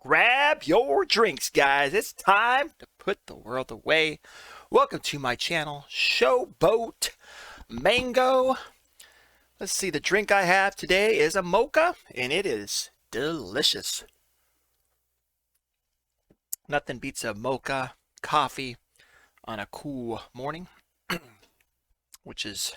Grab your drinks, guys. It's time to put the world away. Welcome to my channel, Showboat Mango. Let's see, the drink I have today is a mocha, and it is delicious. Nothing beats a mocha coffee on a cool morning, which is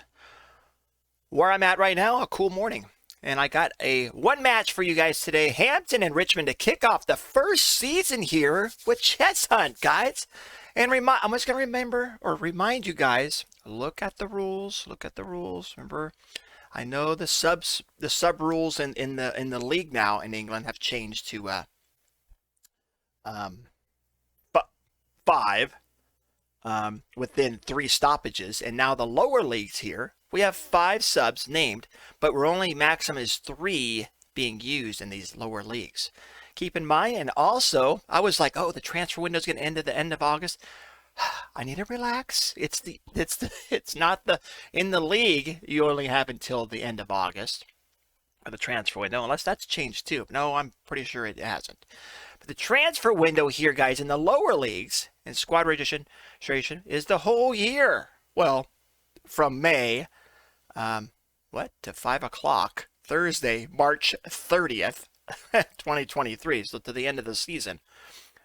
where I'm at right now, a cool morning. And I got one match for you guys today, Hampton and Richmond, to kick off the first season here with CHESHUNT, guys. And I'm just going to remind you guys, look at the rules. Look at the rules. Remember, I know the sub rules in the league now in England have changed to 5 within 3 stoppages, and now the lower leagues here, we have 5 subs named, but we're only maximum is 3 being used in these lower leagues. Keep in mind, and also I was like, oh, the transfer window is going to end at the end of August. I need to relax. It's not in the league. You only have until the end of August for the transfer window, unless that's changed too. No, I'm pretty sure it hasn't. But the transfer window here, guys, in the lower leagues and squad registration is the whole year. Well, from May, to 5 o'clock, Thursday, March 30th, 2023. So to the end of the season,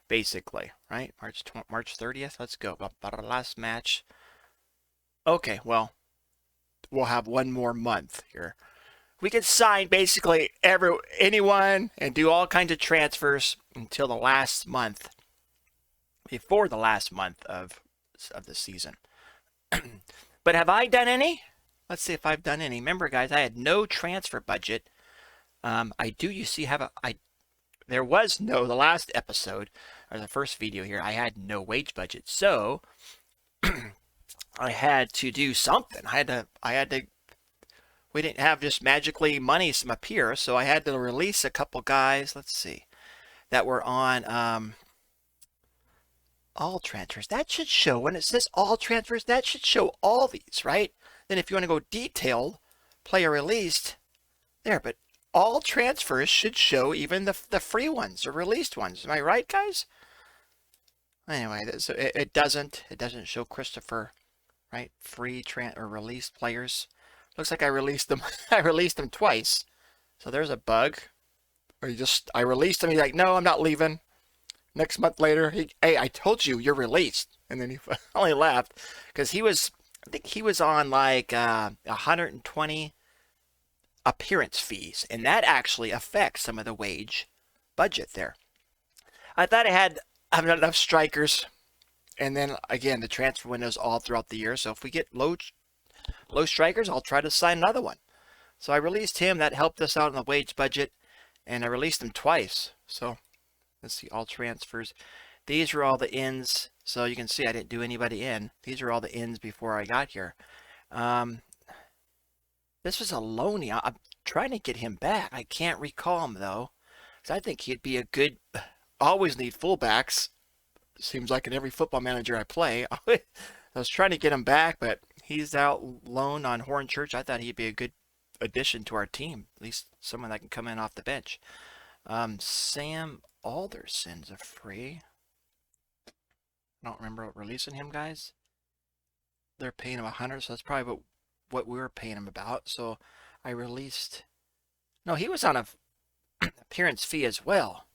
basically, right? March 30th. Let's go. About our last match. Okay, well, we'll have one more month here. We can sign basically anyone and do all kinds of transfers until the last month, before the last month of the season. But have I done any? Let's see if I've done any. Remember, guys, I had no transfer budget. I do, you see, there was no, the last episode, or the first video here, I had no wage budget. So, I had to do something. We didn't have just magically money appear, so I had to release a couple guys, let's see, that were on, all transfers. That should show, when it says all transfers, that should show all these, right? Then if you want to go detailed, player released, there, but all transfers should show even the free ones or released ones. Am I right, guys? Anyway, it doesn't show Christopher, right? Free or released players. Looks like I released them. I released them twice. So there's a bug. Or I released him. He's like, no, I'm not leaving. Next month later, hey, I told you you're released. And then he only left because I think he was on like 120 appearance fees. And that actually affects some of the wage budget there. I thought I had enough strikers. And then again, the transfer windows all throughout the year. So if we get low strikers, I'll try to sign another one. So I released him. That helped us out in the wage budget. And I released him twice. So let's see, all transfers. These are all the ins. So you can see I didn't do anybody in. These are all the ins before I got here. This was a loanee. I'm trying to get him back. I can't recall him, though. Because I think he'd be a good... Always need fullbacks. Seems like in every football manager I play. I was trying to get him back, but he's out loaned on Hornchurch. I thought he'd be a good addition to our team. At least someone that can come in off the bench. Sam Alderson's a free. I don't remember releasing him, guys. They're paying him 100, so that's probably what we were paying him about. So I released. No, he was on a appearance fee as well.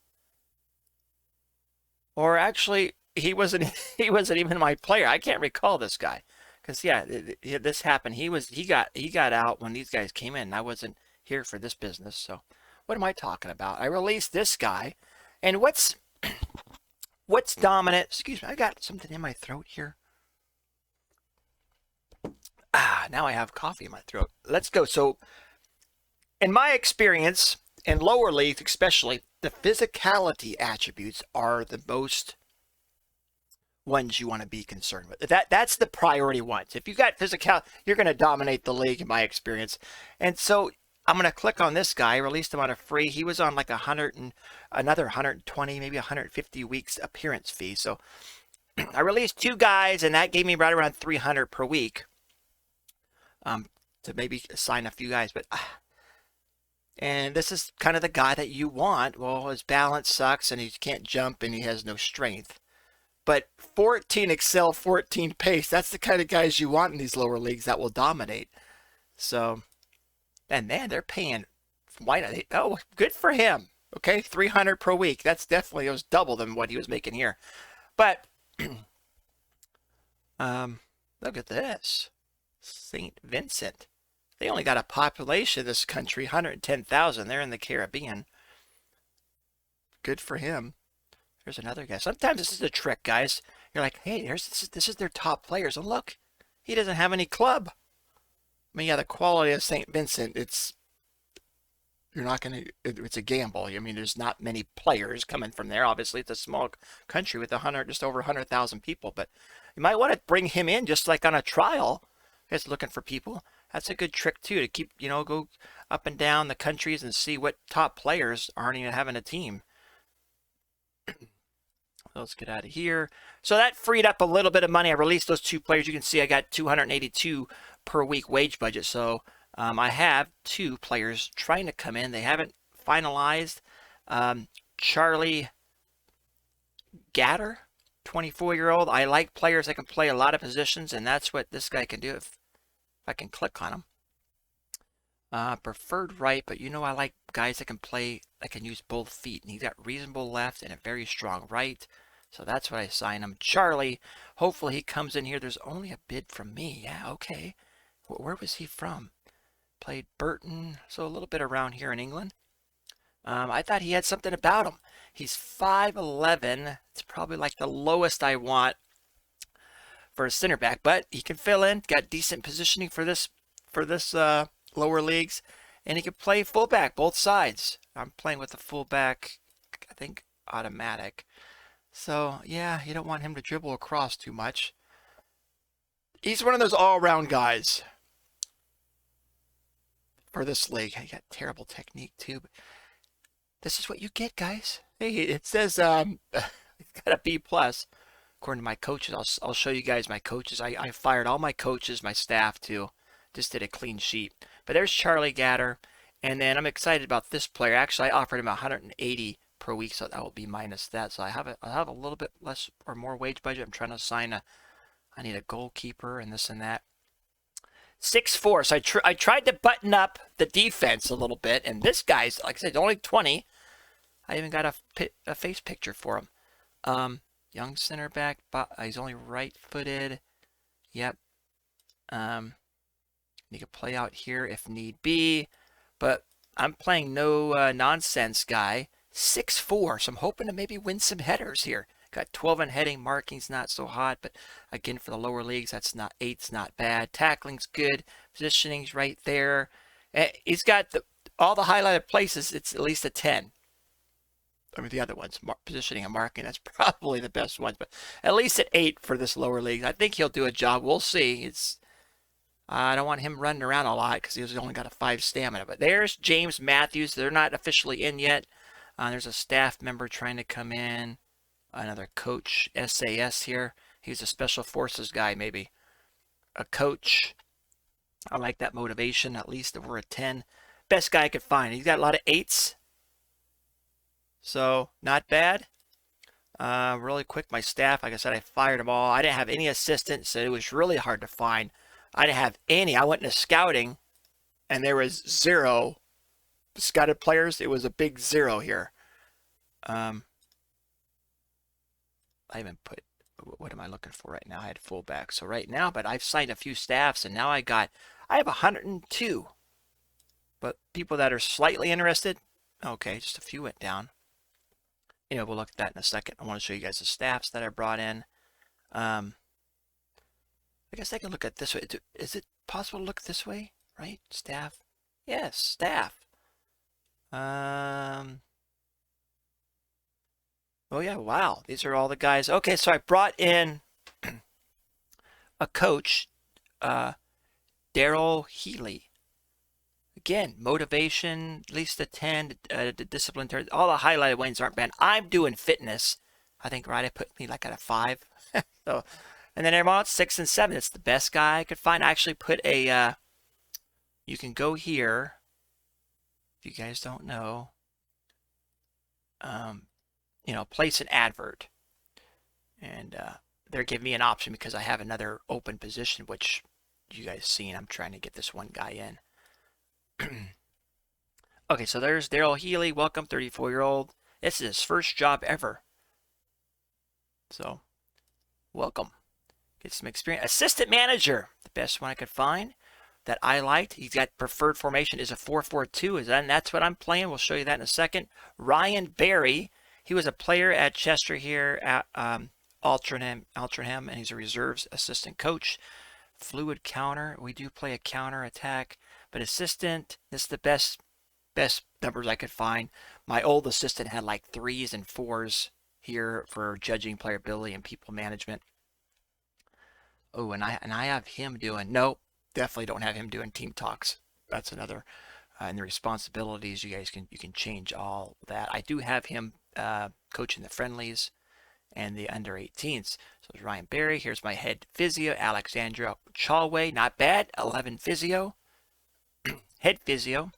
Or actually, he wasn't even my player. I can't recall this guy, because yeah, this happened. He got out when these guys came in. And I wasn't here for this business. So what am I talking about? I released this guy, and what's dominant? Excuse me, I got something in my throat here. Now I have coffee in my throat. Let's go. So, in my experience, in lower leagues especially, the physicality attributes are the most ones you want to be concerned with. That's the priority ones. If you got physicality, you're going to dominate the league, in my experience. And so I'm going to click on this guy. I released him on a free. He was on like another 120, maybe 150 weeks appearance fee. So I released 2 guys, and that gave me right around 300 per week. To maybe assign a few guys, but And this is kind of the guy that you want. Well, his balance sucks and he can't jump and he has no strength. But 14 excel, 14 pace, that's the kind of guys you want in these lower leagues that will dominate. So, and man, they're paying, why not? Oh, good for him. Okay, 300 per week. That's definitely, it was double than what he was making here. But, look at this. St. Vincent. They only got a population of this country, 110,000. They're in the Caribbean. Good for him. There's another guy. Sometimes this is a trick, guys. You're like, hey, this is their top players. And look, he doesn't have any club. I mean, yeah, the quality of St. Vincent, you're not going to, it's a gamble. I mean, there's not many players coming from there. Obviously, it's a small country with just over 100,000 people. But you might want to bring him in just like on a trial. Just looking for people. That's a good trick too, to keep, go up and down the countries and see what top players aren't even having a team. Let's get out of here. So that freed up a little bit of money. I released those 2 players. You can see I got 282 per week wage budget. So I have 2 players trying to come in. They haven't finalized. Charlie Gatter, 24-year-old. I like players that can play a lot of positions, and that's what this guy can do if I can click on him. Preferred right, but I like guys that can play, that can use both feet. And he's got reasonable left and a very strong right. So that's what I assign him. Charlie, hopefully he comes in here. There's only a bid from me. Yeah, okay. Where was he from? Played Burton, so a little bit around here in England. I thought he had something about him. He's 5'11". It's probably like the lowest I want for a center back, but he can fill in. Got decent positioning for this lower leagues, and he can play fullback both sides. I'm playing with the fullback, I think automatic. So yeah, you don't want him to dribble across too much. He's one of those all-around guys for this league. He got terrible technique too, but this is what you get, guys. Hey, it says he's got a B plus. According to my coaches, I'll show you guys my coaches. I fired all my coaches, my staff too. Just did a clean sheet. But there's Charlie Gatter. And then I'm excited about this player. Actually, I offered him 180 per week, so that will be minus that. So I'll have a little bit less or more wage budget. I'm trying to assign I need a goalkeeper and this and that. 6'4". So I tried to button up the defense a little bit. And this guy's, like I said, only 20. I even got a face picture for him. Young center back, but he's only right-footed. Yep. He can play out here if need be, but I'm playing no nonsense guy. 6'4", so I'm hoping to maybe win some headers here. Got 12 in heading, marking's not so hot, but again for the lower leagues, that's not 8's not bad. Tackling's good, positioning's right there. He's got all the highlighted places. It's at least a 10. I mean, the other ones, positioning and marking, that's probably the best ones, but at least at 8 for this lower league. I think he'll do a job. We'll see. I don't want him running around a lot because he's only got a 5 stamina. But there's James Matthews. They're not officially in yet. There's a staff member trying to come in. Another coach, SAS here. He's a special forces guy, maybe. A coach. I like that motivation, at least over a 10. Best guy I could find. He's got a lot of 8s. So, not bad. Really quick, my staff, like I said, I fired them all. I didn't have any assistants, so it was really hard to find. I didn't have any. I went into scouting, and there was 0 scouted players. It was a big 0 here. I even put, what am I looking for right now? I had fullback. So right now, but I've signed a few staffs, and now I have 102. But people that are slightly interested, okay, just a few went down. We'll look at that in a second. I want to show you guys the staffs that I brought in. I guess I can look at this way. Is it possible to look this way? Right? Staff. Yes, staff. Oh yeah, wow. These are all the guys. Okay, so I brought in a coach, Daryl Healy. Again, motivation, at least a 10, the discipline, all the highlighted wins aren't bad. I'm doing fitness. I think, right, I put me like at a 5. So, and then everyone else, 6 and 7. It's the best guy I could find. I actually put a, you can go here. If you guys don't know, place an advert. And they're giving me an option because I have another open position, which you guys seen. I'm trying to get this one guy in. Okay, so there's Daryl Healy. Welcome, 34-year-old. This is his first job ever. So, welcome. Get some experience. Assistant manager, the best one I could find that I liked. He's got preferred formation is a 4-4-2, and that's what I'm playing. We'll show you that in a second. Ryan Berry, he was a player at Chester here at Altrincham, and he's a reserves assistant coach. Fluid counter, we do play a counter attack, but assistant, this is the best numbers I could find. My old assistant had like 3s and 4s here for judging player ability and people management. Oh, and I have him doing, nope, definitely don't have him doing team talks. That's another, and the responsibilities, you can change all that. I do have him coaching the friendlies and the under 18s. So it's Ryan Berry. Here's my head physio, Alexandra Chalway. Not bad, 11 physio. Head physio.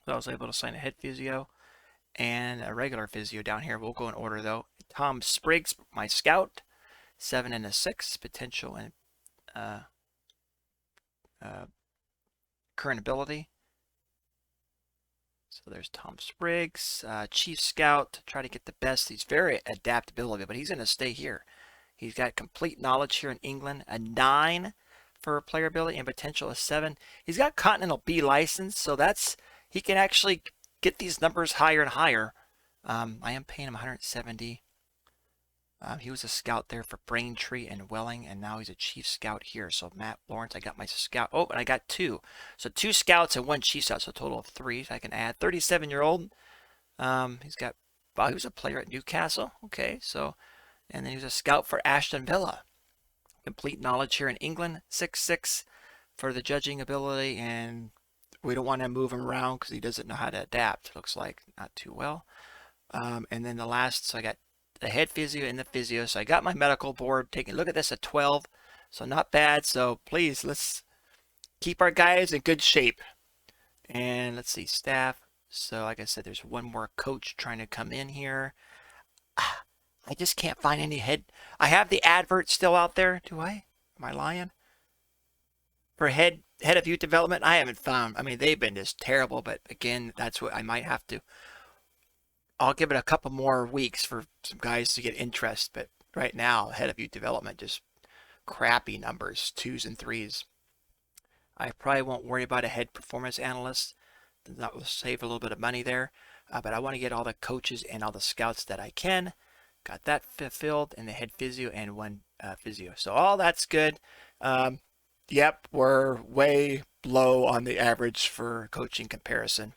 So I was able to sign a head physio and a regular physio down here. We'll go in order though. Tom Spriggs, my scout, 7 and a 6 potential and current ability. So there's Tom Spriggs, Chief Scout, try to get the best. He's very adaptability, but he's going to stay here. He's got complete knowledge here in England, a 9 for player ability and potential a 7. He's got Continental B license, so he can actually get these numbers higher and higher. I am paying him 170. He was a scout there for Braintree and Welling, and now he's a chief scout here. So Matt Lawrence, I got my scout. Oh, and I got 2. So 2 scouts and 1 chief scout, so a total of 3. So I can add 37-year-old. He was a player at Newcastle. Okay, so, and then he was a scout for Aston Villa. Complete knowledge here in England, 6'6" for the judging ability, and we don't want to move him around because he doesn't know how to adapt. Looks like not too well. And then the last, so I got the head physio and the physio. So I got my medical board. Taking a look at this at 12. So not bad. So please, let's keep our guys in good shape. And let's see, staff. So like I said, there's one more coach trying to come in here. I just can't find any head. I have the advert still out there. Do I? Am I lying? For head of youth development, I haven't found. I mean, they've been just terrible. But again, that's what I might have to. I'll give it a couple more weeks for some guys to get interest, but right now, head of youth development, just crappy numbers, 2s and 3s. I probably won't worry about a head performance analyst. That will save a little bit of money there, but I want to get all the coaches and all the scouts that I can. Got that filled, and the head physio and 1 physio. So all that's good. Yep, we're way low on the average for coaching comparison,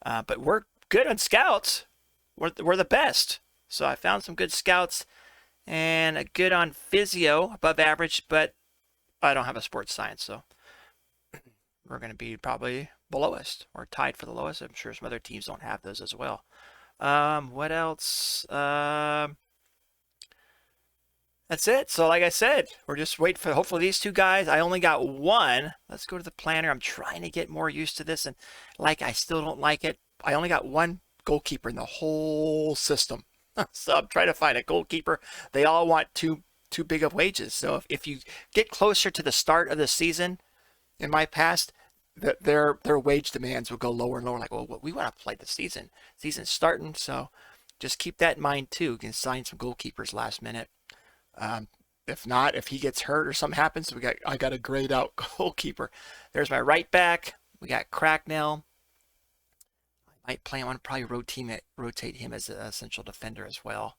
but we're good on scouts. We're the best. So I found some good scouts and a good on physio, above average, but I don't have a sports science, so we're going to be probably the lowest or tied for the lowest. I'm sure some other teams don't have those as well. What else? That's it. So like I said, we're just waiting for hopefully these 2 guys. I only got 1. Let's go to the planner. I'm trying to get more used to this, and I still don't like it. I only got 1 goalkeeper in the whole system. So I'm trying to find a goalkeeper. They all want too big of wages. So if you get closer to the start of the season, in my past, their wage demands will go lower and lower. Like, well, we want to play the season. Season's starting, so just keep that in mind too. You can sign some goalkeepers last minute. If not, if he gets hurt or something happens, I got a grayed out goalkeeper. There's my right back. We got Cracknell. I want to probably rotate him as an essential defender as well.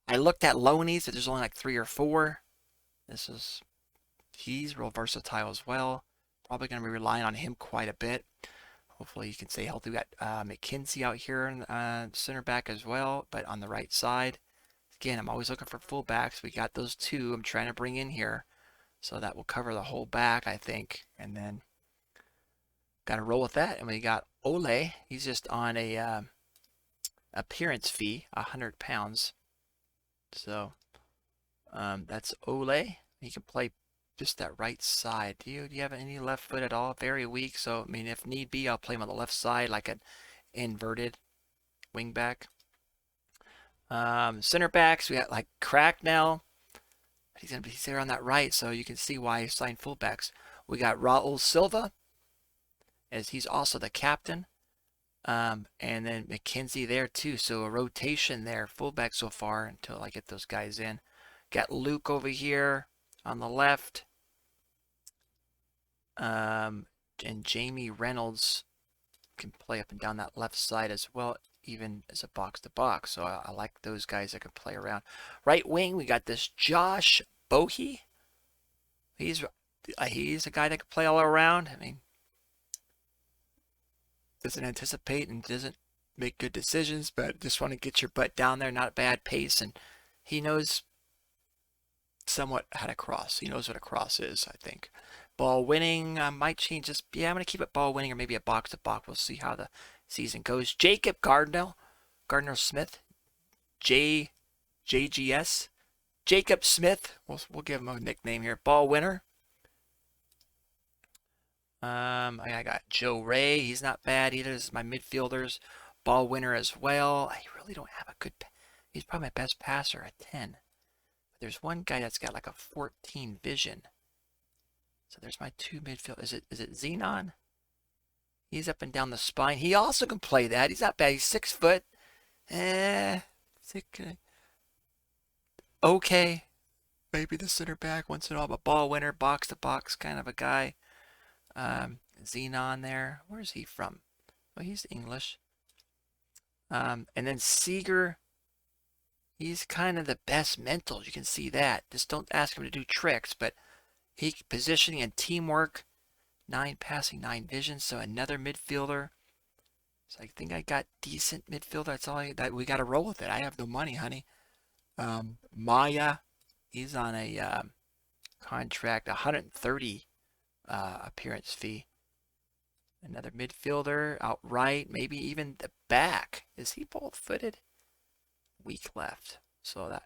I looked at loanies, but there's only like 3 or 4. He's real versatile as well. Probably going to be relying on him quite a bit. Hopefully he can stay healthy. We got McKinsey out here in center back as well, but on the right side. Again, I'm always looking for full backs. We got those 2 I'm trying to bring in here. So that will cover the whole back, I think. And then got to roll with that. And we got Ole. He's just on a appearance fee, £100. So that's Ole. He can play just that right side. Do you have any left foot at all? Very weak. So I mean, if need be, I'll play him on the left side like an inverted wing back. Center backs, we got like Cracknell. He's gonna be there on that right, so you can see why he signed fullbacks. We got Raul Silva, as he's also the captain. And then McKenzie there too. So a rotation there, fullback so far until I get those guys in. Got Luke over here on the left. And Jamie Reynolds can play up and down that left side as well, even as a box to box. So I like those guys that can play around. Right wing, we got this Josh Bohe. He's a guy that can play all around. I mean, doesn't anticipate and doesn't make good decisions, but just want to get your butt down there, not a bad pace, and he knows somewhat how to cross. He knows what a cross is, I think. Ball winning, I might change this. Yeah, I'm going to keep it ball winning or maybe a box to box. We'll see how the season goes. Jacob Gardner Smith, JGS. Jacob Smith, we'll give him a nickname here. Ball winner. I got Joe Ray. He's not bad either. This is my midfielders. Ball winner as well. I really don't have a good. He's probably my best passer at 10. But there's one guy that's got like a 14 vision. So there's my two midfield. Is it Xenon? He's up and down the spine. He also can play that. He's not bad. He's 6 foot. Okay. Maybe the center back once in a while, but ball winner, box to box kind of a guy. Xenon there. Where's he from? Well, he's English. And then Seeger. He's kind of the best mentals. You can see that. Just don't ask him to do tricks, but he positioning and teamwork. 9 passing, 9 vision. So another midfielder. So I think I got decent midfielder. That's all we got to roll with it. I have no money, honey. Maya. He's on a contract, 130 appearance fee. Another midfielder outright, maybe even the back. Is he both-footed? Weak left. So that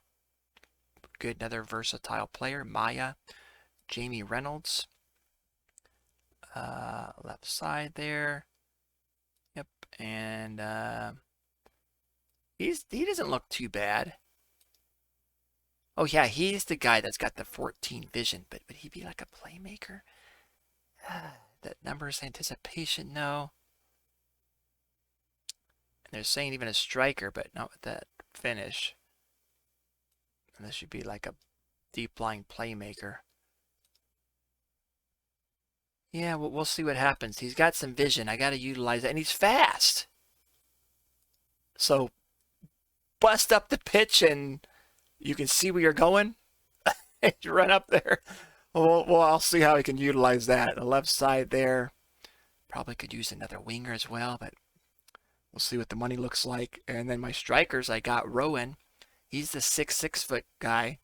good. Another versatile player. Maya. Jamie Reynolds. Left side there. Yep. And he doesn't look too bad. Oh yeah, he's the guy that's got the 14 vision, but would he be like a playmaker? That numbers anticipation, no. And they're saying even a striker, but not with that finish. And this should be like a deep line playmaker. Yeah, we'll see what happens. He's got some vision. I got to utilize it, and he's fast. So bust up the pitch, and you can see where you're going. You run up there. Well, I'll see how he can utilize that. The left side there. Probably could use another winger as well, but we'll see what the money looks like. And then my strikers, I got Rowan. He's the 6 foot guy.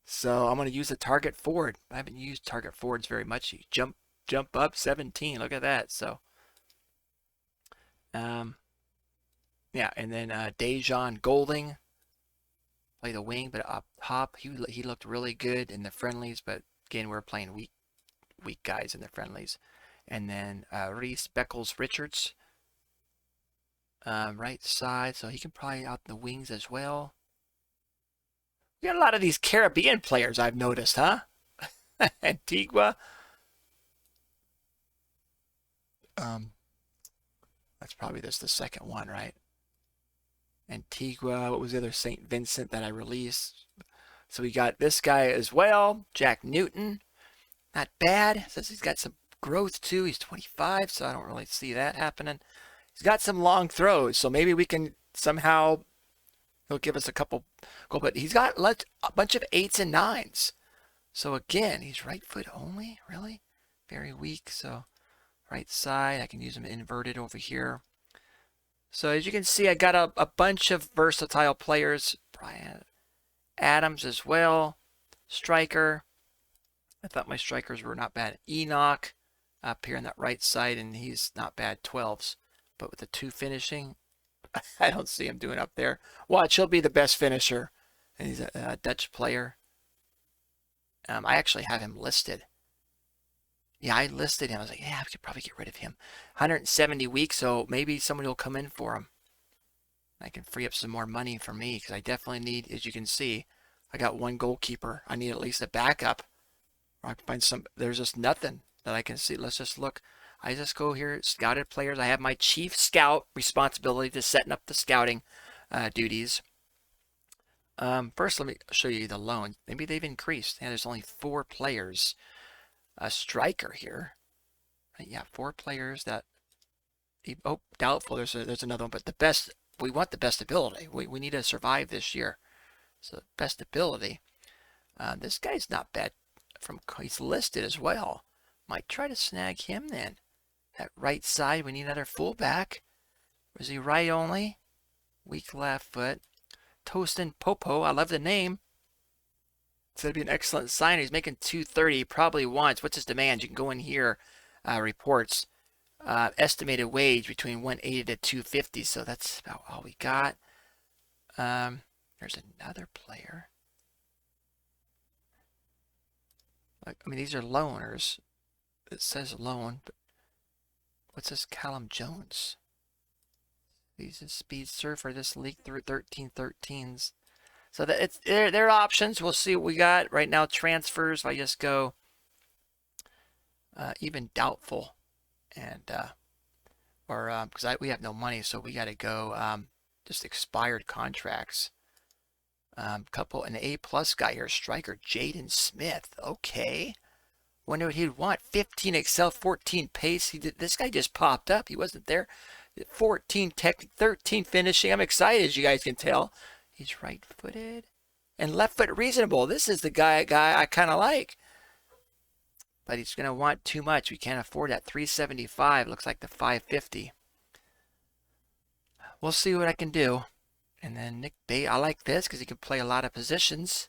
So I'm going to use a target forward. I haven't used target forwards very much. He jump up 17. Look at that. So, yeah. And then Dejan Golding. Play the wing, but up top, he looked really good in the friendlies, but again, we're playing weak guys in the friendlies. And then Reese Beckles Richards, right side, so he can probably out the wings as well. We got a lot of these Caribbean players I've noticed, huh? Antigua. That's probably just the second one, right? Antigua, what was the other? St. Vincent that I released. So we got this guy as well, Jack Newton. Not bad. Says he's got some growth too. He's 25, so I don't really see that happening. He's got some long throws, so maybe we can somehow, he'll give us a couple goal, but he's got a bunch of 8s and 9s. So again, he's right foot only, really? Very weak, so right side, I can use him inverted over here. So as you can see, I got a bunch of versatile players. Brian Adams as well. Striker. I thought my strikers were not bad. Enoch up here on that right side, and he's not bad, 12s. But with the 2 finishing, I don't see him doing up there. Watch, he'll be the best finisher. And he's a Dutch player. I actually have him listed. Yeah, I listed him. I was like, yeah, I could probably get rid of him. 170 weeks, so maybe somebody will come in for him. I can free up some more money for me because I definitely need, as you can see, I got one goalkeeper. I need at least a backup. Or I can find some, there's just nothing that I can see. Let's just look. I just go here, scouted players. I have my chief scout responsibility to setting up the scouting duties. First, let me show you the loans. Maybe they've increased. Yeah, there's only 4 players. A striker here. Yeah, 4 players that. Oh, doubtful. There's another one, but the best. We want the best ability. We need to survive this year. So best ability. This guy's not bad. He's listed as well. Might try to snag him then. That right side, we need another fullback. Is he right only? Weak left foot. Toastin Popo. I love the name. It's going to be an excellent sign. He's making 230. Probably wants. What's his demand? You can go in here. Reports. Estimated wage between 180 to 250. So that's about all we got. There's another player. I mean, these are loaners. It says loan, but what's this? Callum Jones. He's a speed surfer. This league through 13-13s. So that it's their options. We'll see what we got right now. Transfers. If I just go even doubtful, and because we have no money, so we got to go just expired contracts. Couple an A+ guy here, striker Jaden Smith. Okay, wonder what he'd want. 15 excel, 14 pace. This guy just popped up. He wasn't there. 14 technique, 13 finishing. I'm excited, as you guys can tell. He's right-footed and left foot reasonable. This is the guy I kind of like. But he's going to want too much. We can't afford that. 375 looks like the 550. We'll see what I can do. And then Nick Bay, I like this because he can play a lot of positions.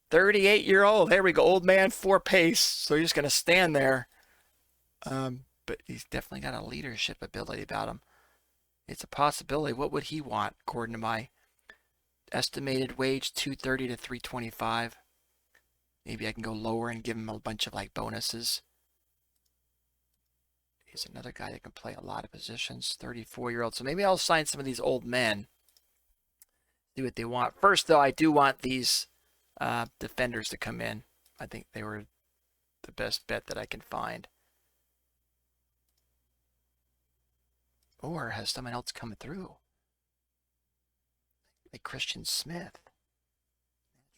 38-year-old. There we go. Old man, 4 pace. So he's just going to stand there. But he's definitely got a leadership ability about him. It's a possibility. What would he want according to my estimated wage? 230 to 325. Maybe I can go lower and give him a bunch of like bonuses. Here's another guy that can play a lot of positions. 34-year-old. So maybe I'll sign some of these old men. See what they want. First, though, I do want these defenders to come in. I think they were the best bet that I can find. Or has someone else come through? Like Christian Smith.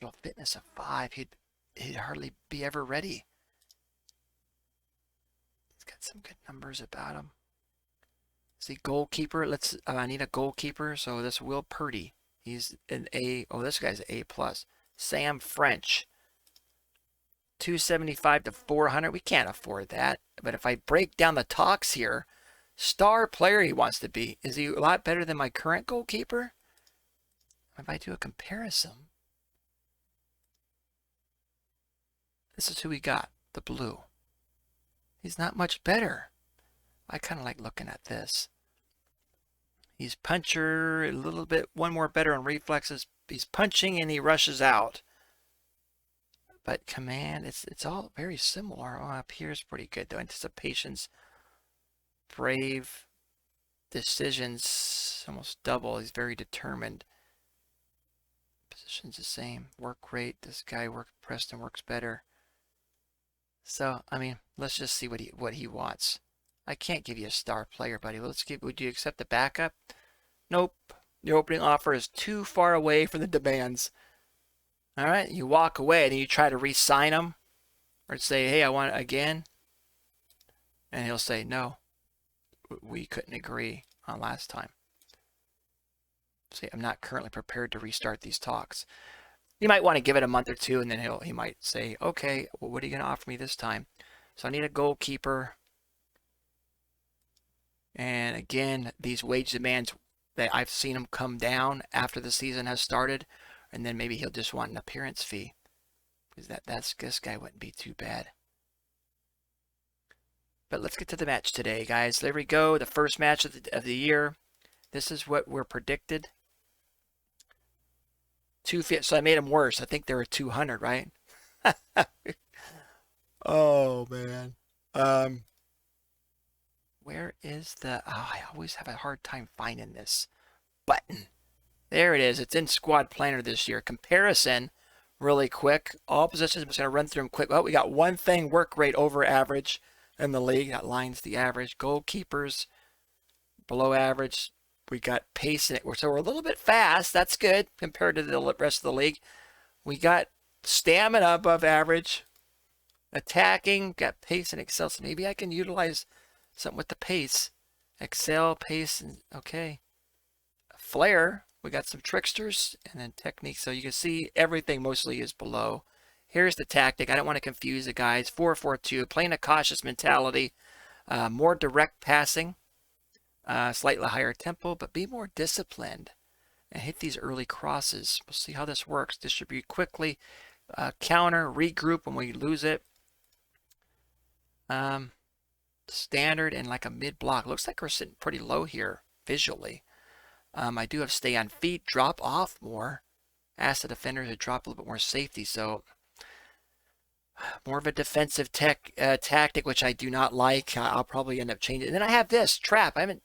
Natural fitness of 5. He'd hardly be ever ready. He's got some good numbers about him. See, goalkeeper. I need a goalkeeper. So this Will Purdy. He's an A. Oh, this guy's an A+. Sam French. 275 to 400. We can't afford that. But if I break down the talks here, star player he wants to be. Is he a lot better than my current goalkeeper? If I do a comparison, this is who we got. The blue. He's not much better. I kind of like looking at this. He's puncher, a little bit, one more better on reflexes. He's punching and he rushes out. But command, it's all very similar. Oh, up here is pretty good though. Anticipations, brave, decisions, almost double. He's very determined. Position's the same. Work rate, this guy Preston works better. So, I mean, let's just see what he wants. I can't give you a star player, buddy. Would you accept the backup? Nope. Your opening offer is too far away from the demands. All right, you walk away and you try to re-sign him or say, hey, I want it again. And he'll say, no, we couldn't agree on last time. See, I'm not currently prepared to restart these talks. You might want to give it a month or two and then he might say, okay, well, what are you going to offer me this time? So I need a goalkeeper. And again, these wage demands, that I've seen them come down after the season has started, and then maybe he'll just want an appearance fee, because this guy wouldn't be too bad. But let's get to the match today, guys. There we go, the first match of the year. This is what we're predicted. 250. So I made them worse. I think they were 200, right? Oh man. Um, where is the? Oh, I always have a hard time finding this button. There it is. It's in Squad Planner this year. Comparison, really quick. All positions. I'm just gonna run through them quick. Oh, we got one thing: work rate over average in the league. That line's the average. Goalkeepers below average. We got pace in it. So we're a little bit fast. That's good compared to the rest of the league. We got stamina above average. Attacking, got pace and excel. So maybe I can utilize something with the pace. Excel, pace, and okay. Flair, we got some tricksters and then technique. So you can see everything mostly is below. Here's the tactic. I don't want to confuse the guys. 4-4-2, playing a cautious mentality. More direct passing. Slightly higher tempo, but be more disciplined and hit these early crosses. We'll see how this works. Distribute quickly, counter, regroup when we lose it. Standard and like a mid block. Looks like we're sitting pretty low here visually. I do have stay on feet, drop off more. Ask the defender to drop a little bit more safety. So more of a defensive tactic, which I do not like. I'll probably end up changing. And then I have this trap. I haven't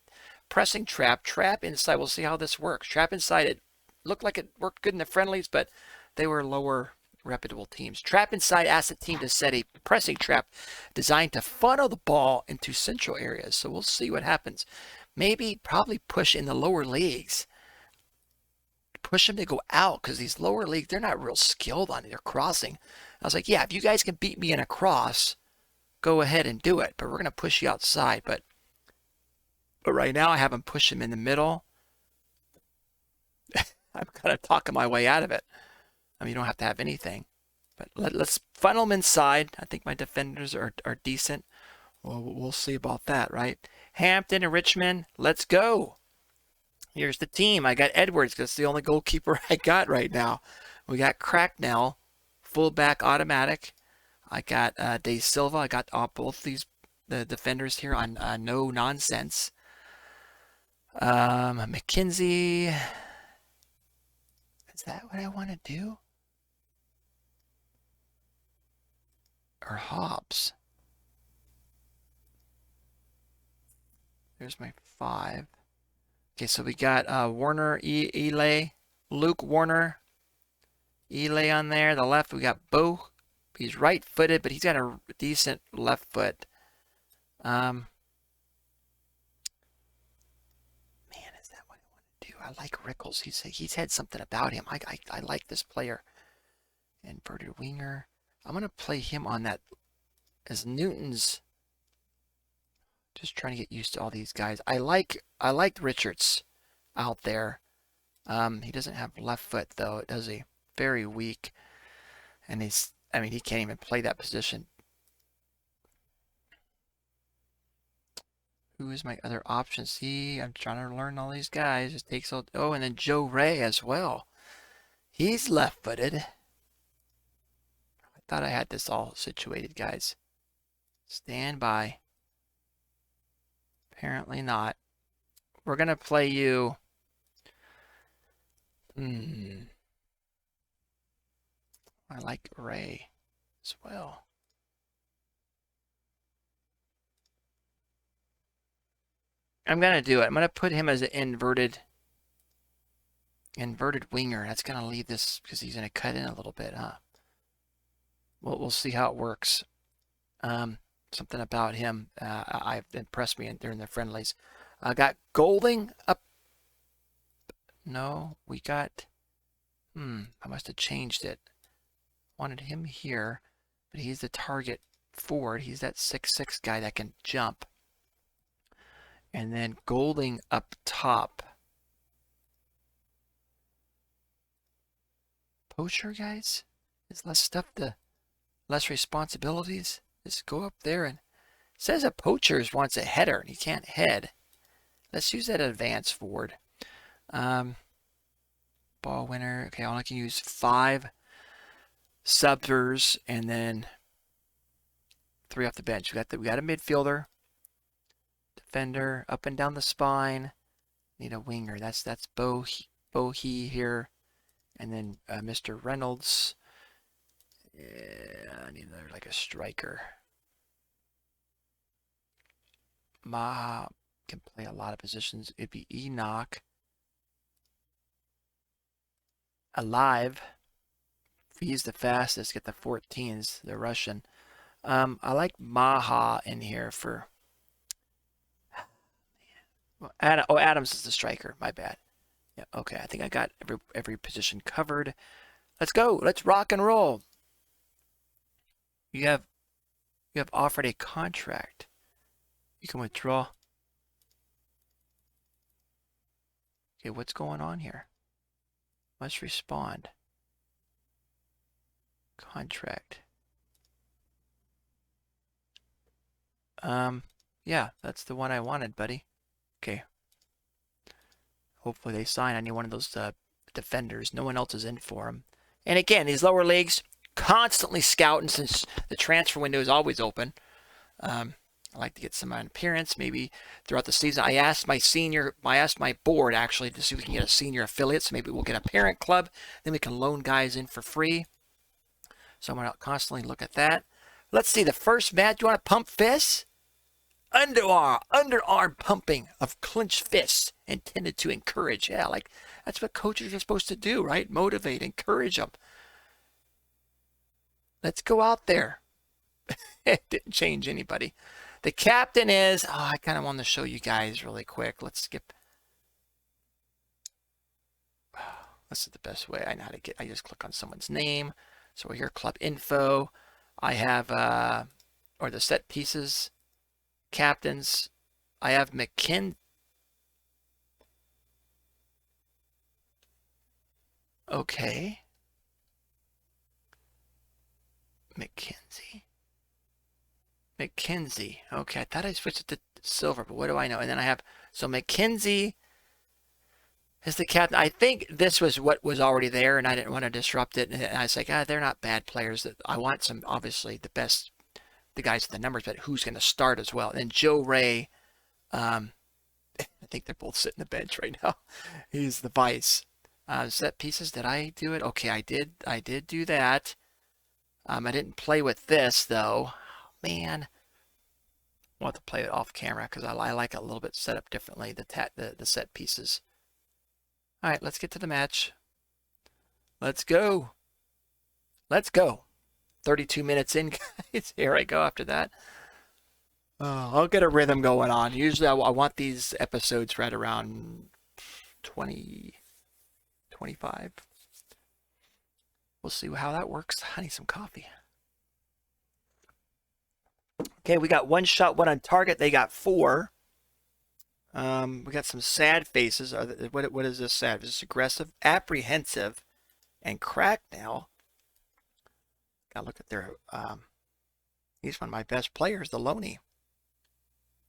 pressing trap inside. We'll see how this works. Trap inside. It looked like it worked good in the friendlies, but they were lower reputable teams. Trap inside. Ask the team to set a pressing trap designed to funnel the ball into central areas. So we'll see what happens. Maybe probably push in the lower leagues. Push them to go out because these lower leagues, they're not real skilled on it. They're crossing. I was like, yeah, if you guys can beat me in a cross, go ahead and do it. But we're going to push you outside. But right now I have them push him in the middle. I'm kind of talking my way out of it. I mean, you don't have to have anything. But let's funnel them inside. I think my defenders are decent. Well, we'll see about that, right? Hampton and Richmond, let's go. Here's the team. I got Edwards. That's the only goalkeeper I got right now. We got Cracknell, fullback automatic. I got De Silva. I got both the defenders here on no nonsense. McKenzie. Is that what I want to do? Or Hobbs? There's my 5. Okay, so we got Warner, Ele, Luke Warner, Ele on there. The left, we got Bo. He's right-footed, but he's got a decent left foot. Man, is that what I want to do? I like Rickles. He's had something about him. I like this player. Inverted winger. I'm gonna play him on that as Newton's. Just trying to get used to all these guys. I liked Richards out there. He doesn't have left foot though, does he? Very weak. And I mean, he can't even play that position. Who is my other option? See, I'm trying to learn all these guys. It takes all. Oh, and then Joe Ray as well. He's left-footed. I thought I had this all situated, guys. Stand by. Apparently not. We're going to play you. I like Ray as well. I'm going to do it. I'm going to put him as an inverted winger. That's going to leave this because he's going to cut in a little bit, huh? We'll see how it works. Something about him I've impressed me during the friendlies. I got Golding up. No, we got. I must have changed it. Wanted him here, but he's the target forward. He's that 6'6" guy that can jump. And then Golding up top. Poacher, guys? There's less stuff, less responsibilities. Just go up there and it says a poacher wants a header and he can't head. Let's use that advance forward. Ball winner. Okay, I only can use 5 subbers and then 3 off the bench. We got a midfielder, defender, up and down the spine. Need a winger. That's Bohe here, and then Mr. Reynolds. Yeah, I need another, like a striker. Maha can play a lot of positions. It'd be Enoch. Alive. He's the fastest. Get the 14s. The Russian. I like Maha in here for. Well, Adams is the striker. My bad. Yeah. Okay. I think I got every position covered. Let's go. Let's rock and roll. You have offered a contract. You can withdraw. Okay, what's going on here? Must respond. Contract. Yeah, that's the one I wanted, buddy. Okay. Hopefully they sign. I need one of those defenders. No one else is in for them. And again, these lower leagues constantly scouting since the transfer window is always open. I like to get some appearance maybe throughout the season. I asked my board actually to see if we can get a senior affiliate. So maybe we'll get a parent club. Then we can loan guys in for free. So I'm going to constantly look at that. Let's see the first match. You want to pump fists? Underarm pumping of clenched fists intended to encourage. Yeah, like that's what coaches are supposed to do, right? Motivate, encourage them. Let's go out there. It didn't change anybody. The captain is, I kind of want to show you guys really quick. Let's skip. This is the best way I know how to get. I just click on someone's name. So we're here, club info. I have, or the set pieces. Captains, I have Okay. McKenzie. Okay, I thought I switched it to silver, but what do I know? And then I have, so McKenzie is the captain. I think this was what was already there, and I didn't want to disrupt it. And I was like, they're not bad players. I want some, obviously, the best, the guys with the numbers, but who's going to start as well. And then Joe Ray, I think they're both sitting the bench right now. He's the vice. Set pieces, did I do it? Okay, I did do that. I didn't play with this though. Man, I'll have to play it off camera because I like it a little bit set up differently. The set pieces. All right, let's get to the match. Let's go. Let's go. 32 minutes in, guys. Here I go after that. I'll get a rhythm going on. Usually I want these episodes right around 20, 25. We'll see how that works. I need some coffee. Okay, we got one shot, one on target. They got 4. We got some sad faces. What is this sad? Is this aggressive, apprehensive, and cracked now? Gotta look at their, he's one of my best players, the Loney.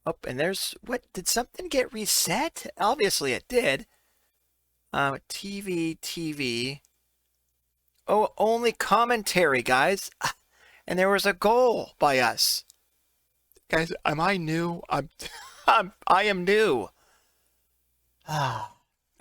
Oh, and there's, did something get reset? Obviously it did. TV. Oh, only commentary, guys. And there was a goal by us. Guys, am I new? I am new. I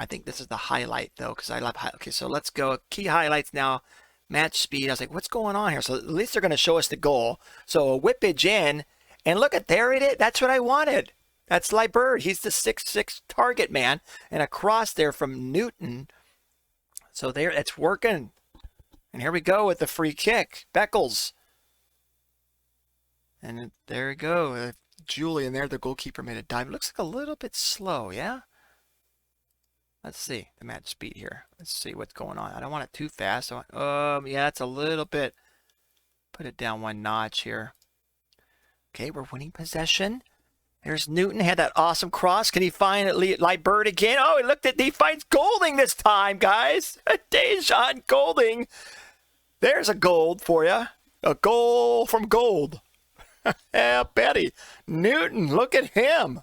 think this is the highlight, though, because I love Okay, so let's go. Key highlights now. Match speed. I was like, what's going on here? So at least they're going to show us the goal. So a whippage in. And look at, there it is. That's what I wanted. That's Libert. He's the 6'6" target man. And a cross there from Newton. So there, it's working. And here we go with the free kick. Beckles. And there we go. Julian there, the goalkeeper, made a dive. It looks like a little bit slow, yeah? Let's see the match speed here. Let's see what's going on. I don't want it too fast. Yeah, it's a little bit. Put it down one notch here. Okay, we're winning possession. There's Newton, had that awesome cross. Can he find Libert again? Oh, he finds Golding this time, guys. Dejan Golding. There's a gold for you. A goal from Gold. Yeah, Betty. Newton, look at him.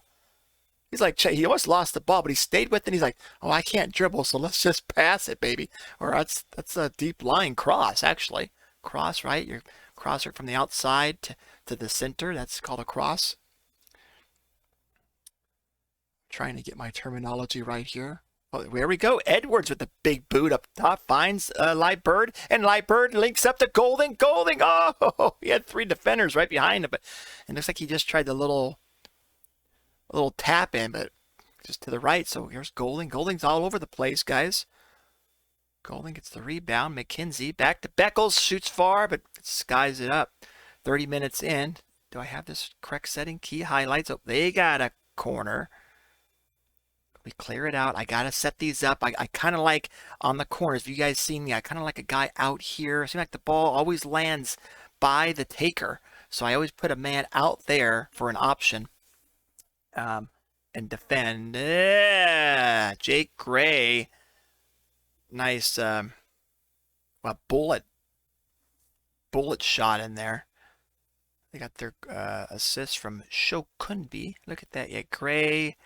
He's like, he almost lost the ball, but he stayed with it. And he's like, oh, I can't dribble, so let's just pass it, baby. Or that's a deep line cross, actually. Cross, right? Your crosser from the outside to the center. That's called a cross. Trying to get my terminology right here. Oh, there we go. Edwards with the big boot up top finds Live Bird, and Live Bird links up to Golding. Golding, oh, he had 3 defenders right behind him, but it looks like he just tried the little tap in, but just to the right. So here's Golding. Golding's all over the place, guys. Golding gets the rebound. McKenzie back to Beckles, shoots far, but skies it up. 30 minutes in. Do I have this correct setting? Key highlights. Oh, they got a corner. We clear it out. I got to set these up. I kind of like on the corners. If you guys seen me, I kind of like a guy out here. It seems like the ball always lands by the taker. So I always put a man out there for an option and defend. Yeah, Jake Gray. Nice bullet shot in there. They got their assist from Shokunbi. Look at that. Yeah, Gray.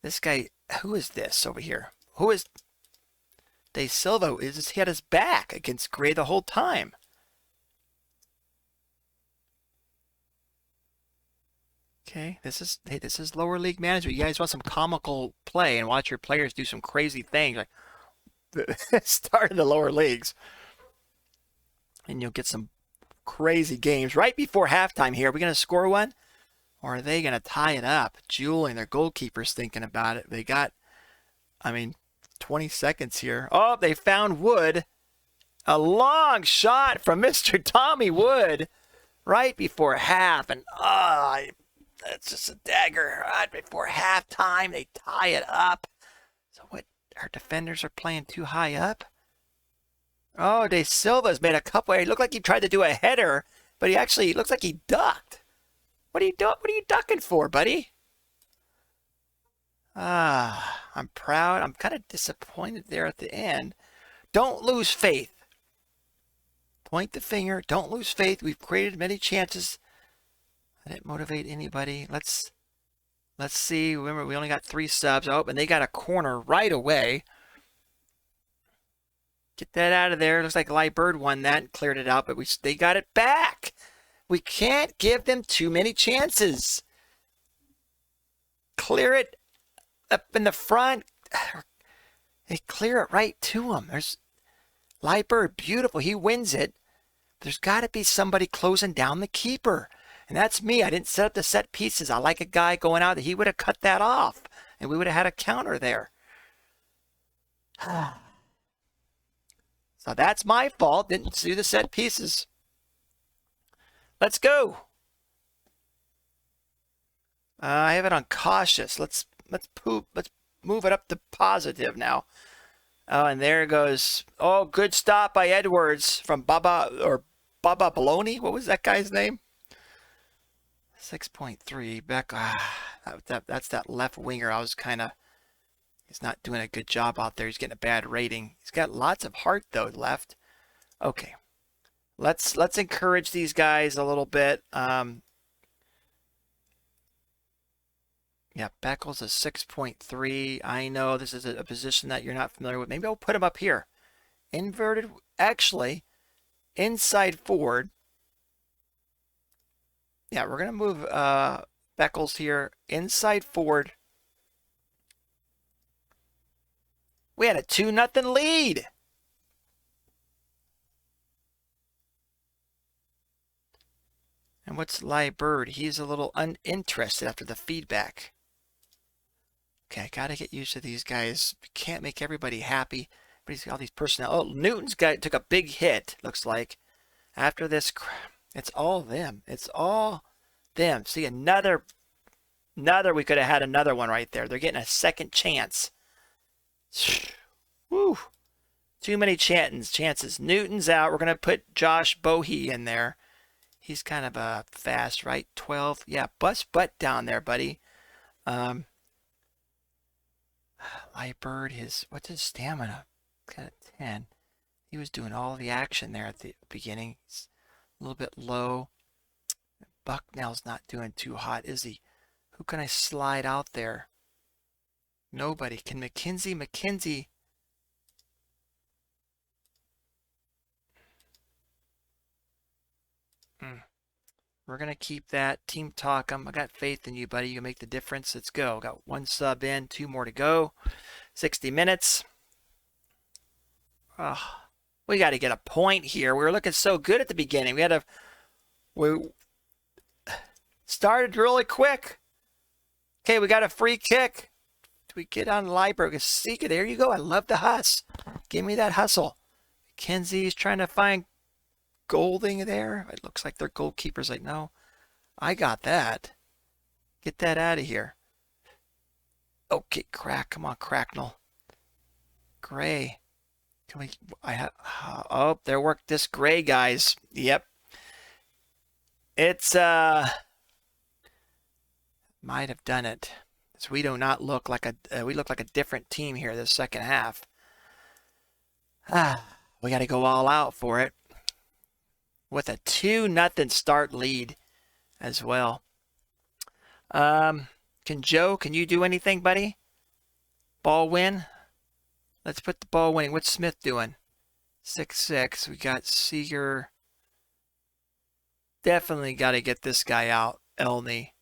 This guy, who is this over here? Who is De Silva? He had his back against Gray the whole time. Okay, this is lower league management. You guys want some comical play and watch your players do some crazy things like start in the lower leagues, and you'll get some crazy games right before halftime. Here, are we going to score one? Or are they going to tie it up? Julian, their goalkeeper's thinking about it. They got, 20 seconds here. Oh, they found Wood. A long shot from Mr. Tommy Wood right before half. And, that's just a dagger. Right before halftime, they tie it up. So what, our defenders are playing too high up? Oh, De Silva's made a couple. He looked like he tried to do a header, but he actually looks like he ducked. What are you doing? What are you ducking for, buddy? I'm proud. I'm kind of disappointed there at the end. Don't lose faith. Point the finger. Don't lose faith. We've created many chances. I didn't motivate anybody. Let's see. Remember, we only got 3 subs. Oh, and they got a corner right away. Get that out of there. Looks like Light Bird won that and cleared it out, but they got it back. We can't give them too many chances. Clear it up in the front. They clear it right to him. There's Light Bird, beautiful. He wins it. There's got to be somebody closing down the keeper. And that's me. I didn't set up the set pieces. I like a guy going out. He would have cut that off, and we would have had a counter there. So that's my fault. Didn't do the set pieces. Let's go. I have it on cautious. Let's move it up to positive now. Oh, and there goes. Oh, good stop by Edwards from Baba Baloney. What was that guy's name? 6.3 back. That's that left winger. He's not doing a good job out there. He's getting a bad rating. He's got lots of heart though left. Okay. Let's encourage these guys a little bit. Yeah, Beckles is 6.3. I know this is a position that you're not familiar with. Maybe I'll put him up here. Inverted, actually, inside forward. Yeah, we're going to move Beckles here. Inside forward. We had a 2-0 lead. And what's Live Bird? He's a little uninterested after the feedback. Okay, I got to get used to these guys. Can't make everybody happy. But he's got all these personnel. Oh, Newton's guy took a big hit, looks like. After this, it's all them. It's all them. See, another, we could have had another one right there. They're getting a second chance. Woo. Too many chances. Newton's out. We're going to put Josh Bohe in there. He's kind of fast, right? 12. Yeah, bust butt down there, buddy. Light Bird, what's his stamina? Got a 10. He was doing all the action there at the beginning. He's a little bit low. Bucknell's not doing too hot, is he? Who can I slide out there? Nobody. Can McKenzie? We're going to keep that. Team talk. I got faith in you, buddy. You can make the difference. Let's go. Got 1 sub in, 2 more to go. 60 minutes. Oh, we got to get a point here. We were looking so good at the beginning. We started really quick. Okay, we got a free kick. Do we get on Liebberg? Sika, there you go. I love the hustle. Give me that hustle. Kenzie's trying to find Golding there. It looks like their goalkeeper's like, no, I got that. Get that out of here. Okay, Crack. Come on, Cracknell. Gray. Can we? Oh, there worked this Gray, guys. Yep. It's might have done it. So we do not look like we look like a different team here this second half. We got to go all out for it with a 2-0 start lead as well. Can you do anything, buddy? Ball win? Let's put the ball winning. What's Smith doing? 6-6. We got Seeger. Definitely got to get this guy out. Elney.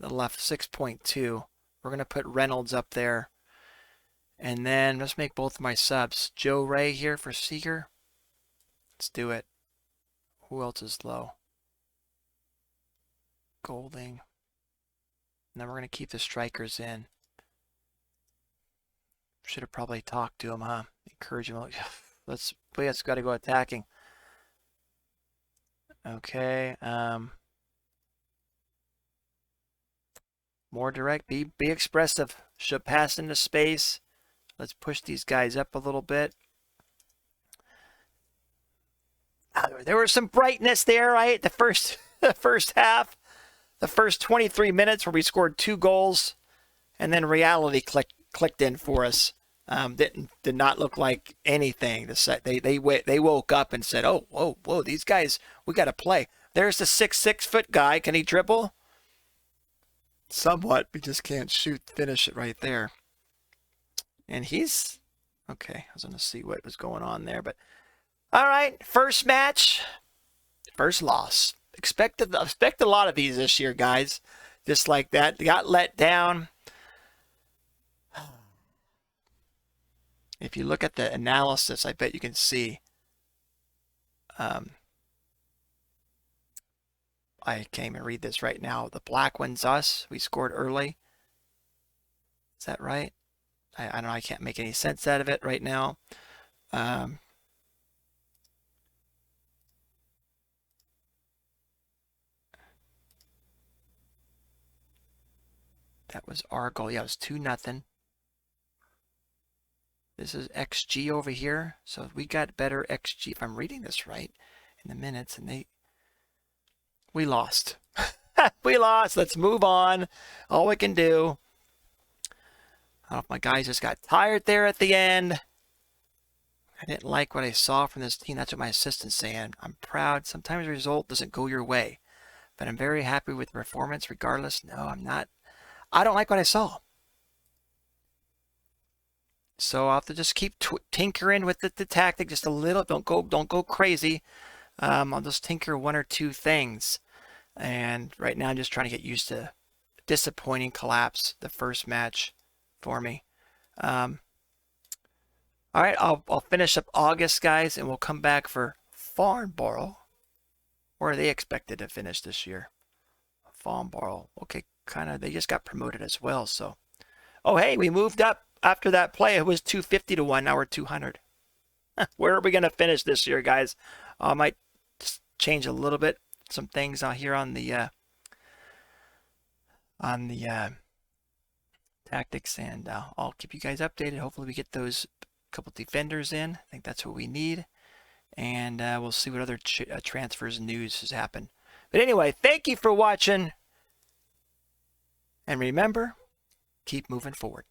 The left 6.2. We're going to put Reynolds up there. And then let's make both my subs. Joe Ray here for Seeger. Let's do it. Who else is low? Golding. And then we're going to keep the strikers in. Should have probably talked to him, huh? Encourage him. We just got to go attacking. Okay. More direct. Be expressive. Should pass into space. Let's push these guys up a little bit. There was some brightness there, right? The first half. The first 23 minutes where we scored 2 goals. And then reality clicked in for us. Did not look like anything. They woke up and said, "Oh, whoa, these guys, we got to play." There's the 6'6" guy. Can he dribble? Somewhat. We just can't finish it right there. And he's okay. I was going to see what was going on there, but all right. First match, first loss. Expect a lot of these this year, guys. Just like that, got let down. If you look at the analysis, I bet you can see. I can't even read this right now. The black one's us. We scored early. Is that right? I don't know. I can't make any sense out of it right now. That was our goal. Yeah, it was 2-0. This is XG over here. So we got better XG, if I'm reading this right, in the minutes. And we lost. We lost. Let's move on. All we can do. I don't know if my guys just got tired there at the end. I didn't like what I saw from this team. That's what my assistant's saying. I'm proud. Sometimes the result doesn't go your way. But I'm very happy with the performance regardless. No, I'm not. I don't like what I saw. So I'll have to just keep tinkering with the tactic just a little. Don't go crazy. I'll just tinker 1 or 2 things. And right now I'm just trying to get used to disappointing collapse the first match for me. All right, I'll finish up August, guys, and we'll come back for Farnborough. Where are they expected to finish this year? Farnborough. Okay, they just got promoted as well. So, oh hey, we moved up after that play. It was 250 to 1. Now we're 200. Where are we going to finish this year, guys? I might just change a little bit some things out here on the tactics, and I'll keep you guys updated. Hopefully we get those couple defenders in. I think that's what we need, and we'll see what other transfers and news has happened. But anyway, thank you for watching, and remember, keep moving forward.